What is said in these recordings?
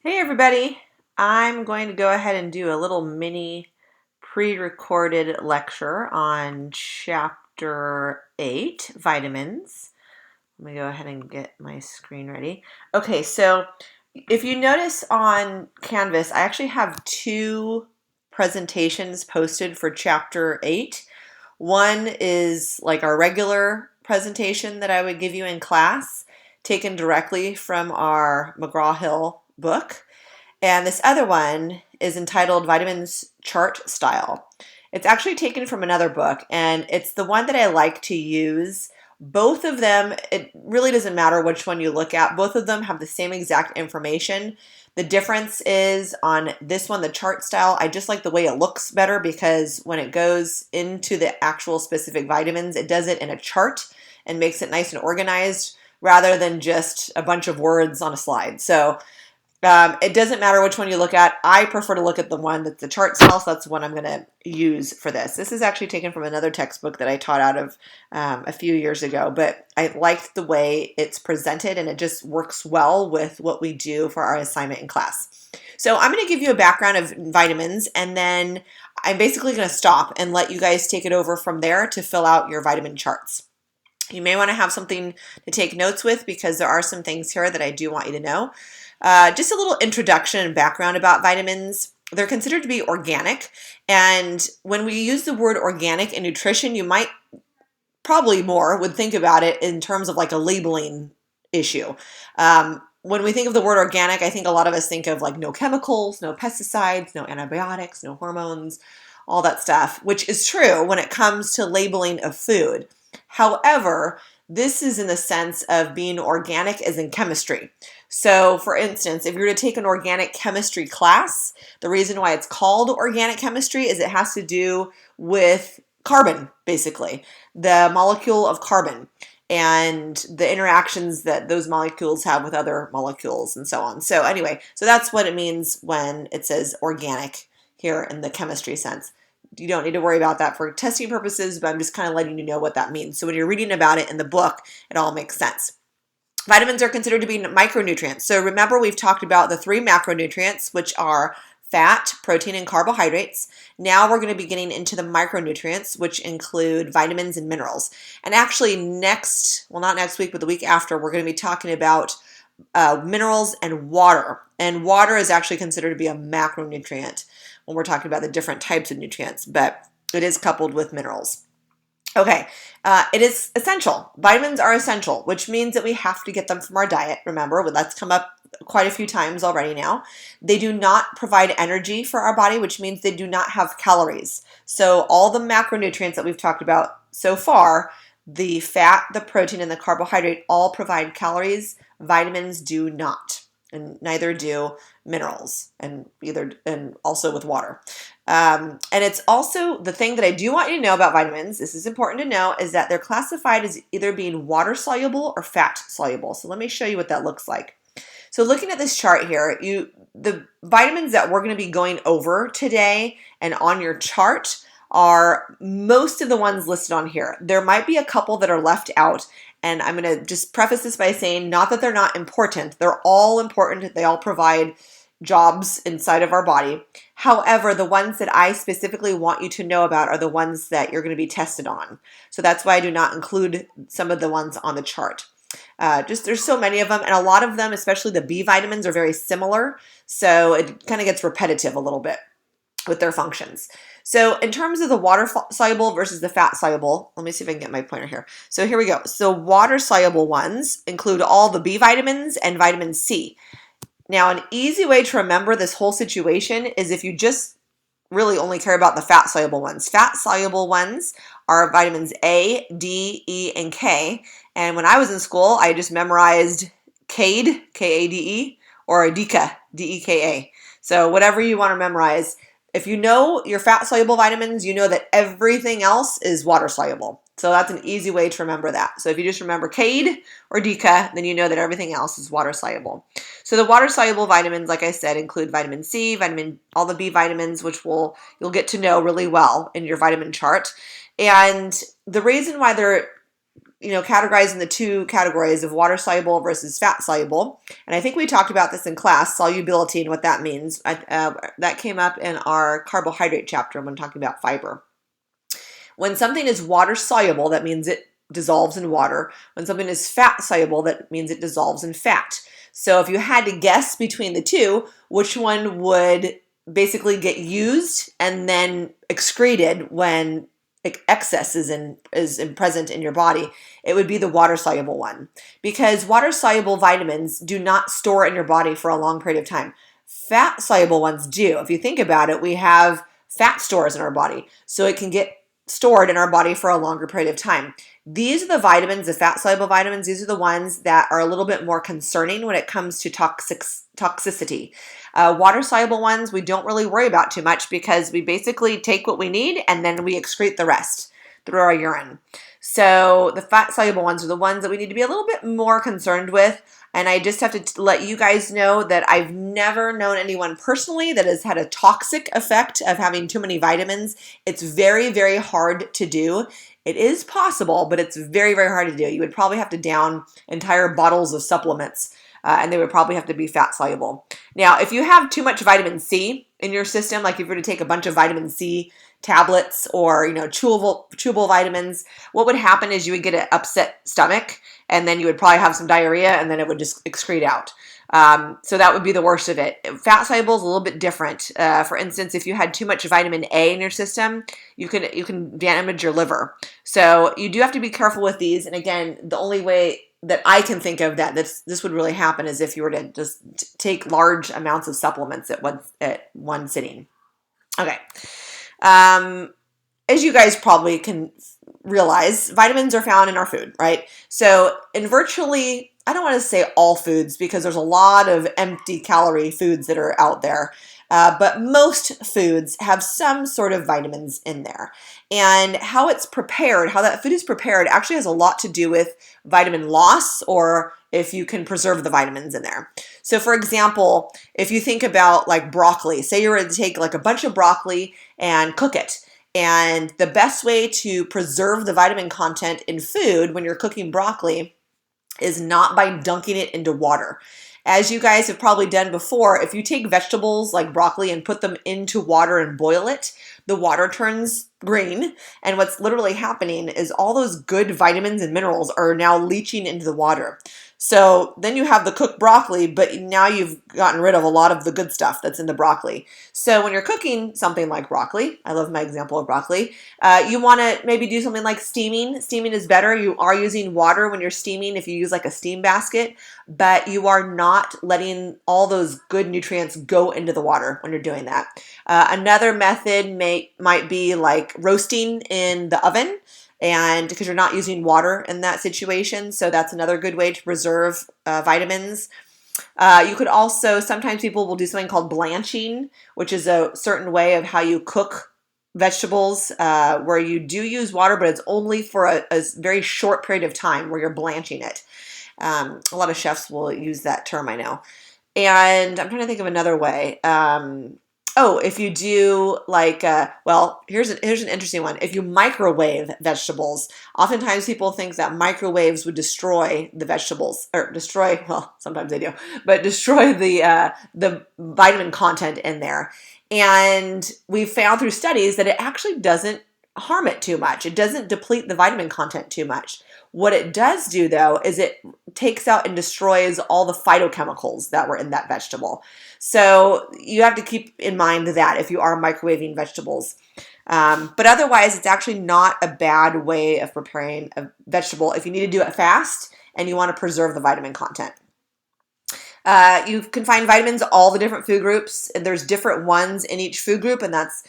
Hey everybody, I'm going to go ahead and do a little mini pre-recorded lecture on Chapter 8, Vitamins. Let me go ahead and get my screen ready. Okay, so if you notice on Canvas, I actually have two presentations posted for Chapter 8. One is like our regular presentation that I would give you in class, taken directly from our McGraw-Hill book. And this other one is entitled Vitamins Chart Style. It's actually taken from another book, and it's the one that I like to use. Both of them, it really doesn't matter which one you look at. Both of them have the same exact information. The difference is on this one, the chart style, I just like the way it looks better because when it goes into the actual specific vitamins, it does it in a chart and makes it nice and organized rather than just a bunch of words on a slide. So it doesn't matter which one you look at. I prefer to look at the one that's the chart style, so that's the one I'm going to use for this. This is actually taken from another textbook that I taught out of a few years ago, but I liked the way it's presented and it just works well with what we do for our assignment in class. So I'm going to give you a background of vitamins, and then I'm basically going to stop and let you guys take it over from there to fill out your vitamin charts. You may want to have something to take notes with because there are some things here that I do want you to know. Just a little introduction and background about vitamins. They're considered to be organic, and when we use the word organic in nutrition, you might probably more would think about it in terms of like a labeling issue. When we think of the word organic, I think a lot of us think of like no chemicals, no pesticides, no antibiotics, no hormones, all that stuff, which is true when it comes to labeling of food. However, this is in the sense of being organic as in chemistry. So, for instance, if you were to take an organic chemistry class, the reason why it's called organic chemistry is it has to do with carbon, basically, the molecule of carbon and the interactions that those molecules have with other molecules and so on. So anyway, so that's what it means when it says organic here in the chemistry sense. You don't need to worry about that for testing purposes, but I'm just kind of letting you know what that means. So when you're reading about it in the book, it all makes sense. Vitamins are considered to be micronutrients. So remember, we've talked about the three macronutrients, which are fat, protein, and carbohydrates. Now we're going to be getting into the micronutrients, which include vitamins and minerals. And actually not next week, but the week after, we're going to be talking about minerals and water. And water is actually considered to be a macronutrient when we're talking about the different types of nutrients, but it is coupled with minerals. Okay, it is essential. Vitamins are essential, which means that we have to get them from our diet. Remember, that's come up quite a few times already now. They do not provide energy for our body, which means they do not have calories. So all the macronutrients that we've talked about so far, the fat, the protein, and the carbohydrate all provide calories. Vitamins do not, and neither do minerals, and also with water. And it's also the thing that I do want you to know about vitamins, this is important to know, is that they're classified as either being water soluble or fat soluble. So let me show you what that looks like. So looking at this chart here, the vitamins that we're going to be going over today and on your chart are most of the ones listed on here. There might be a couple that are left out, and I'm going to just preface this by saying not that they're not important. They're all important. They all provide jobs inside of our body. However, the ones that I specifically want you to know about are the ones that you're going to be tested on. So that's why I do not include some of the ones on the chart. There's so many of them, and a lot of them, especially the B vitamins, are very similar. So it kind of gets repetitive a little bit with their functions. So in terms of the water soluble versus the fat soluble, let me see if I can get my pointer here. So here we go. So water soluble ones include all the B vitamins and vitamin C. Now, an easy way to remember this whole situation is if you just really only care about the fat soluble ones. Fat soluble ones are vitamins A, D, E, and K. And when I was in school, I just memorized CADE, K-A-D-E, or DECA, D-E-K-A. So whatever you want to memorize. If you know your fat soluble vitamins, you know that everything else is water soluble. So that's an easy way to remember that. So if you just remember CADE or DECA, then you know that everything else is water soluble. So the water soluble vitamins, like I said, include vitamin C, all the B vitamins, which you'll get to know really well in your vitamin chart. And the reason why they're categorized in the two categories of water soluble versus fat soluble. And I think we talked about this in class, solubility and what that means. That came up in our carbohydrate chapter when talking about fiber. When something is water soluble, that means it dissolves in water. When something is fat soluble, that means it dissolves in fat. So if you had to guess between the two, which one would basically get used and then excreted when excess is present in your body, it would be the water soluble one, because water soluble vitamins do not store in your body for a long period of time. Fat soluble ones do. If you think about it, we have fat stores in our body, so it can get stored in our body for a longer period of time. These are the vitamins, the fat soluble vitamins. These are the ones that are a little bit more concerning when it comes to toxicity. Water soluble ones we don't really worry about too much, because we basically take what we need and then we excrete the rest through our urine. So the fat soluble ones are the ones that we need to be a little bit more concerned with. And I just have to let you guys know that I've never known anyone personally that has had a toxic effect of having too many vitamins. It's very, very hard to do. It is possible, but it's very, very hard to do. You would probably have to down entire bottles of supplements, and they would probably have to be fat soluble. Now, if you have too much vitamin C in your system, like if you were to take a bunch of vitamin C tablets or chewable vitamins, what would happen is you would get an upset stomach, and then you would probably have some diarrhea, and then it would just excrete out. So that would be the worst of it. Fat soluble is a little bit different. For instance, if you had too much vitamin A in your system, you can damage your liver. So you do have to be careful with these. And again, the only way that I can think of that this would really happen is if you were to just take large amounts of supplements at one sitting. Okay. As you guys probably can realize, vitamins are found in our food, right? So in virtually, I don't want to say all foods, because there's a lot of empty calorie foods that are out there. But most foods have some sort of vitamins in there. And how it's prepared, how that food is prepared, actually has a lot to do with vitamin loss, or if you can preserve the vitamins in there. So for example, if you think about like broccoli, say you were to take like a bunch of broccoli and cook it. And the best way to preserve the vitamin content in food when you're cooking broccoli is not by dunking it into water. As you guys have probably done before, if you take vegetables like broccoli and put them into water and boil it, the water turns green. And what's literally happening is all those good vitamins and minerals are now leaching into the water. So then you have the cooked broccoli, but now you've gotten rid of a lot of the good stuff that's in the broccoli. So when you're cooking something like broccoli, I love my example of broccoli, you want to maybe do something like steaming. Steaming is better. You are using water when you're steaming if you use like a steam basket, but you are not letting all those good nutrients go into the water when you're doing that. Another method might be like roasting in the oven, and because you're not using water in that situation. So that's another good way to preserve vitamins. You could also, sometimes people will do something called blanching, which is a certain way of how you cook vegetables, where you do use water, but it's only for a very short period of time where you're blanching it. A lot of chefs will use that term, I know. And I'm trying to think of another way. If you do like, here's an interesting one. If you microwave vegetables, oftentimes people think that microwaves would destroy the vegetables, or destroy, well, sometimes they do, but destroy the vitamin content in there. And we've found through studies that it actually doesn't harm it too much. It doesn't deplete the vitamin content too much. What it does do, though, is it takes out and destroys all the phytochemicals that were in that vegetable. So you have to keep in mind that if you are microwaving vegetables. But otherwise, it's actually not a bad way of preparing a vegetable if you need to do it fast and you want to preserve the vitamin content. You can find vitamins in all the different food groups, and there's different ones in each food group, and that's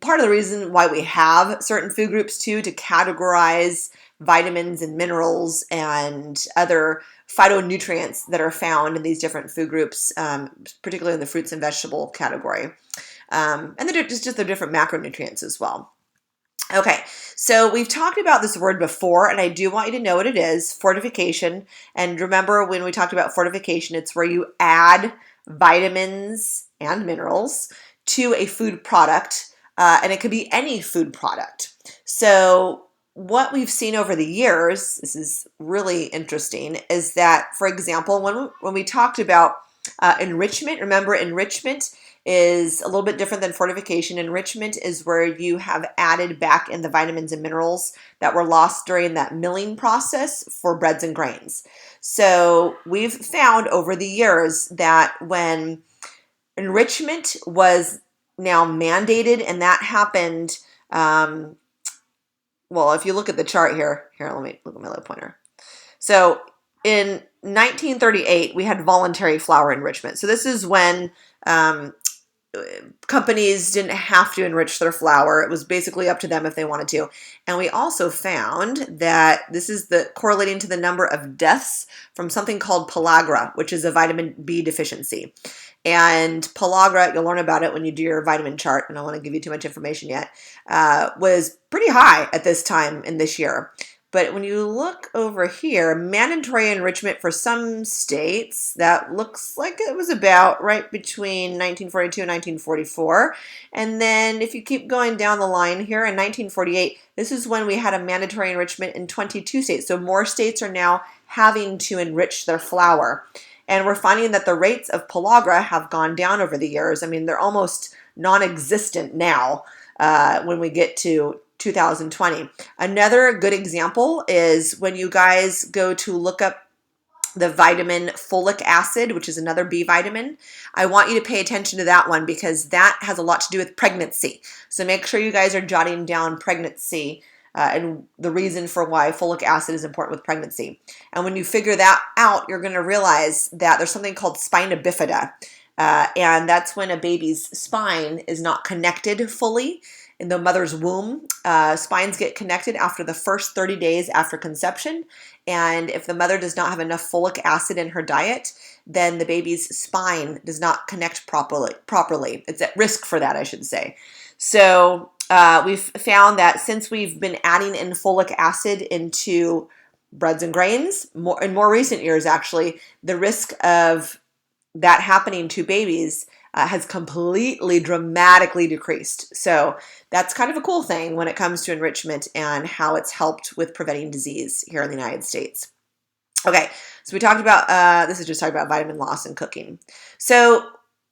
part of the reason why we have certain food groups too, to categorize vitamins and minerals and other phytonutrients that are found in these different food groups, particularly in the fruits and vegetable category. And they're just the different macronutrients as well. Okay, so we've talked about this word before, and I do want you to know what it is, fortification. And remember, when we talked about fortification, it's where you add vitamins and minerals to a food product, and it could be any food product. So what we've seen over the years, this is really interesting, is that, for example, when we talked about enrichment, remember enrichment is a little bit different than fortification. Enrichment is where you have added back in the vitamins and minerals that were lost during that milling process for breads and grains. So we've found over the years that when enrichment was now mandated, and that happened, well, if you look at the chart here, let me look at my little pointer. So in 1938, we had voluntary flour enrichment. So this is when companies didn't have to enrich their flour. It was basically up to them if they wanted to. And we also found that this is correlating to the number of deaths from something called pellagra, which is a vitamin B deficiency. And pellagra, you'll learn about it when you do your vitamin chart, and I don't want to give you too much information yet, was pretty high at this time in this year. But when you look over here, mandatory enrichment for some states, that looks like it was about right between 1942 and 1944. And then if you keep going down the line here, in 1948, this is when we had a mandatory enrichment in 22 states. So more states are now having to enrich their flour. And we're finding that the rates of pellagra have gone down over the years. I mean, they're almost non-existent now when we get to 2020. Another good example is when you guys go to look up the vitamin folic acid, which is another B vitamin. I want you to pay attention to that one because that has a lot to do with pregnancy. So make sure you guys are jotting down pregnancy and the reason for why folic acid is important with pregnancy. And when you figure that out, you're going to realize that there's something called spina bifida. And that's when a baby's spine is not connected fully in the mother's womb. Spines get connected after the first 30 days after conception. And if the mother does not have enough folic acid in her diet, then the baby's spine does not connect properly. It's at risk for that, I should say. So we've found that since we've been adding in folic acid into breads and grains, in more recent years actually, the risk of that happening to babies has completely dramatically decreased. So that's kind of a cool thing when it comes to enrichment and how it's helped with preventing disease here in the United States. Okay, so we talked about, this is just talking about vitamin loss and cooking. So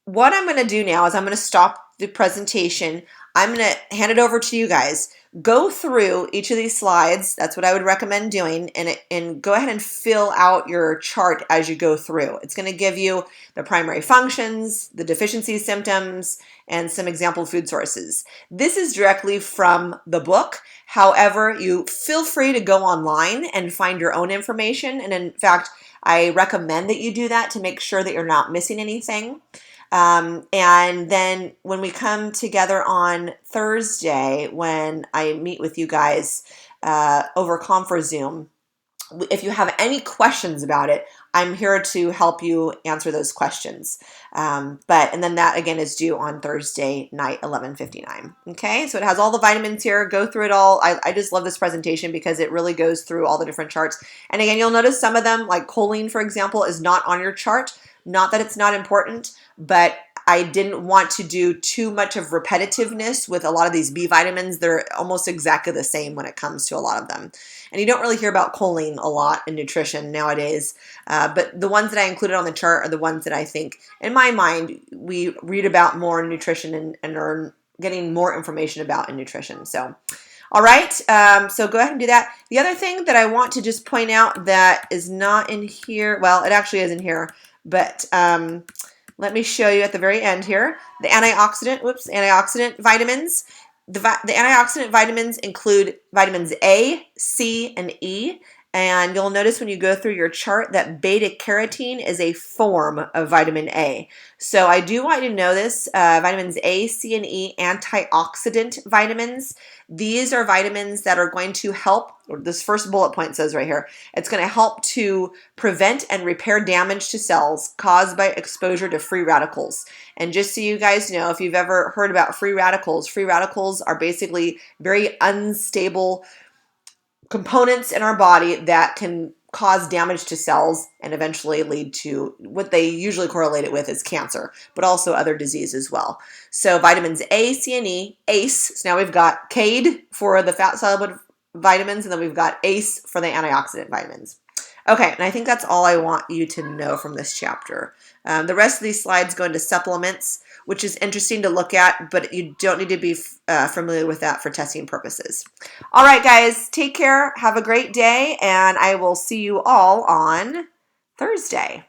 what I'm going to do now is I'm going to stop the presentation. I'm going to hand it over to you guys. Go through each of these slides. That's what I would recommend doing, and go ahead and fill out your chart as you go through. It's going to give you the primary functions, the deficiency symptoms, and some example food sources. This is directly from the book. However, you feel free to go online and find your own information. And in fact, I recommend that you do that to make sure that you're not missing anything. And then when we come together on Thursday, when I meet with you guys over Confer Zoom, if you have any questions about it, I'm here to help you answer those questions. And then that again is due on Thursday night, 11:59. Okay, so it has all the vitamins here. Go through it all. I just love this presentation because it really goes through all the different charts. And again, you'll notice some of them, like choline, for example, is not on your chart. Not that it's not important, but I didn't want to do too much of repetitiveness with a lot of these B vitamins. They're almost exactly the same when it comes to a lot of them. And you don't really hear about choline a lot in nutrition nowadays. But the ones that I included on the chart are the ones that I think, in my mind, we read about more in nutrition and are getting more information about in nutrition. So, all right, so go ahead and do that. The other thing that I want to just point out that is not in here, well, it actually is in here, but let me show you at the very end here. The antioxidant vitamins. The antioxidant vitamins include vitamins A, C, and E. And you'll notice when you go through your chart that beta carotene is a form of vitamin A. So I do want you to know this, vitamins A, C, and E, antioxidant vitamins. These are vitamins that are going to help, or this first bullet point says right here, it's going to help to prevent and repair damage to cells caused by exposure to free radicals. And just so you guys know, if you've ever heard about free radicals are basically very unstable components in our body that can cause damage to cells and eventually lead to what they usually correlate it with is cancer, but also other disease as well. So vitamins A, C, and E, ACE. So now we've got CADE for the fat soluble vitamins, and then we've got ACE for the antioxidant vitamins. Okay, and I think that's all I want you to know from this chapter. The rest of these slides go into supplements, which is interesting to look at, but you don't need to be familiar with that for testing purposes. All right, guys, take care. Have a great day, and I will see you all on Thursday.